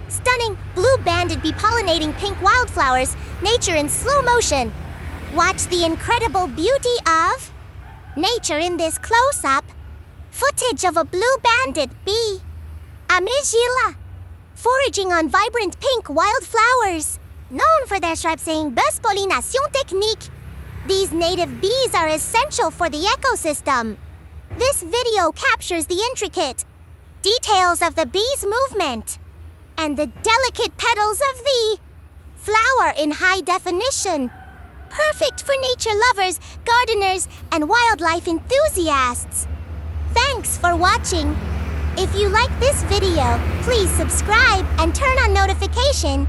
Stunning blue-banded bee pollinating pink wildflowers, nature in slow motion. Watch the incredible beauty of nature in this close-up. Footage of a blue-banded bee, Amigila, foraging on vibrant pink wildflowers. Known for their sharp-saying best pollination technique, these native bees are essential for the ecosystem. This video captures the intricate details of the bee's movement and the delicate petals of the flower in high definition. Perfect for nature lovers, gardeners, and wildlife enthusiasts. Thanks for watching. If you like this video, please subscribe and turn on notification